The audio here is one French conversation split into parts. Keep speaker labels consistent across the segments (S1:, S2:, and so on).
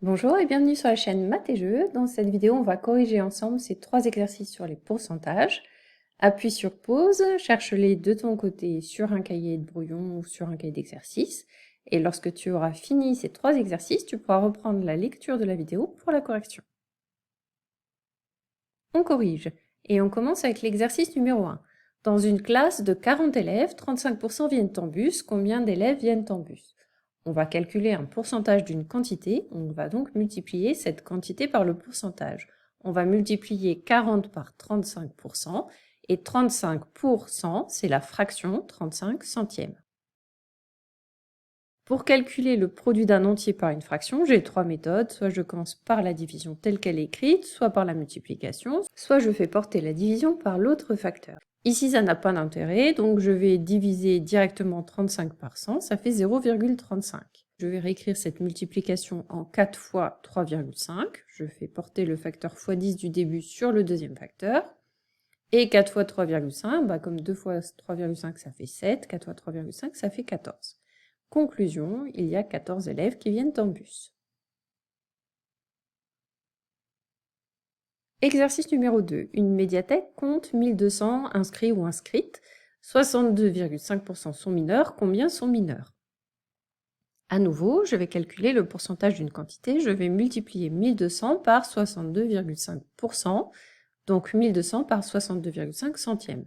S1: Bonjour et bienvenue sur la chaîne Maths et Jeux. Dans cette vidéo, on va corriger ensemble ces 3 exercices sur les pourcentages. Appuie sur pause, cherche-les de ton côté sur un cahier de brouillon ou sur un cahier d'exercice. Et lorsque tu auras fini ces 3 exercices, tu pourras reprendre la lecture de la vidéo pour la correction. On corrige et on commence avec l'exercice numéro 1. Dans une classe de 40 élèves, 35% viennent en bus. Combien d'élèves viennent en bus? On va calculer un pourcentage d'une quantité, on va donc multiplier cette quantité par le pourcentage. On va multiplier 40 par 35%, et 35%, c'est la fraction 35 centièmes. Pour calculer le produit d'un entier par une fraction, j'ai 3 méthodes. Soit je commence par la division telle qu'elle est écrite, soit par la multiplication, soit je fais porter la division par l'autre facteur. Ici, ça n'a pas d'intérêt, donc je vais diviser directement 35 par 100, ça fait 0,35. Je vais réécrire cette multiplication en 4 fois 3,5. Je fais porter le facteur x10 du début sur le deuxième facteur. Et 4 fois 3,5, comme 2 fois 3,5 ça fait 7, 4 fois 3,5 ça fait 14. Conclusion, il y a 14 élèves qui viennent en bus. Exercice numéro 2. Une médiathèque compte 1200 inscrits ou inscrites. 62,5% sont mineurs. Combien sont mineurs? À nouveau, je vais calculer le pourcentage d'une quantité. Je vais multiplier 1200 par 62,5%, donc 1200 par 62,5 centièmes.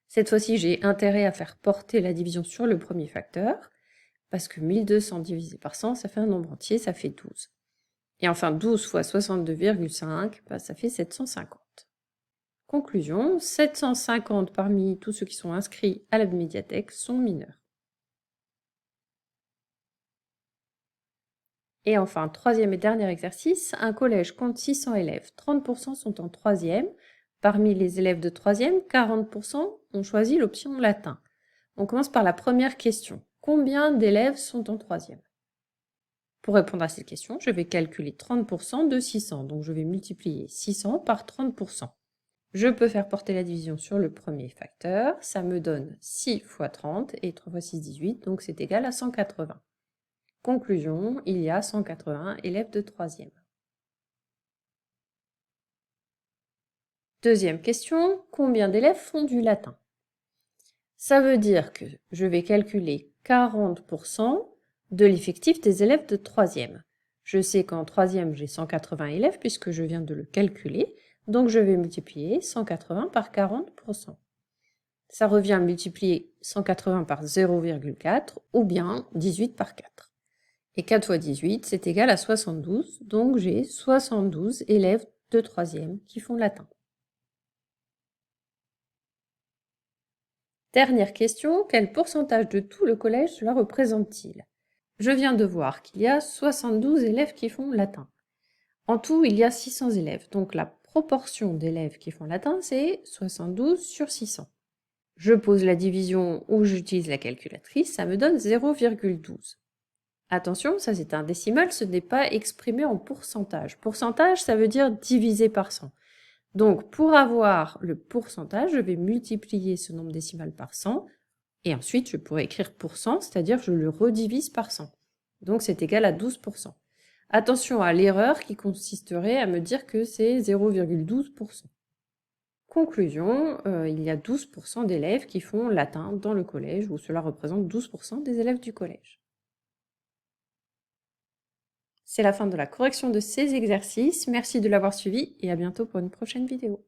S1: Cette fois-ci, j'ai intérêt à faire porter la division sur le premier facteur, parce que 1200 divisé par 100, ça fait un nombre entier, ça fait 12. Et enfin, 12 fois 62,5, ça fait 750. Conclusion, 750 parmi tous ceux qui sont inscrits à la médiathèque sont mineurs. Et enfin, troisième et dernier exercice, un collège compte 600 élèves, 30% sont en troisième. Parmi les élèves de troisième, 40% ont choisi l'option latin. On commence par la première question. Combien d'élèves sont en troisième? Pour répondre à cette question, je vais calculer 30% de 600, donc je vais multiplier 600 par 30%. Je peux faire porter la division sur le premier facteur, ça me donne 6 fois 30, et 3 fois 6, 18, donc c'est égal à 180. Conclusion, il y a 180 élèves de troisième. Deuxième question, combien d'élèves font du latin? Ça veut dire que je vais calculer 40% de l'effectif des élèves de troisième. Je sais qu'en troisième, j'ai 180 élèves puisque je viens de le calculer, donc je vais multiplier 180 par 40%. Ça revient à multiplier 180 par 0,4 ou bien 18 par 4. Et 4 fois 18, c'est égal à 72, donc j'ai 72 élèves de troisième qui font latin. Dernière question, quel pourcentage de tout le collège cela représente-t-il? Je viens de voir qu'il y a 72 élèves qui font latin. En tout, il y a 600 élèves, donc la proportion d'élèves qui font latin, c'est 72 sur 600. Je pose la division ou j'utilise la calculatrice, ça me donne 0,12. Attention, ça c'est un décimal, ce n'est pas exprimé en pourcentage. Pourcentage, ça veut dire divisé par 100. Donc, pour avoir le pourcentage, je vais multiplier ce nombre décimal par 100, et ensuite je pourrais écrire pourcent, c'est-à-dire je le redivise par 100. Donc c'est égal à 12%. Attention à l'erreur qui consisterait à me dire que c'est 0,12%. Conclusion, il y a 12% d'élèves qui font latin dans le collège, ou cela représente 12% des élèves du collège. C'est la fin de la correction de ces exercices. Merci de l'avoir suivi et à bientôt pour une prochaine vidéo.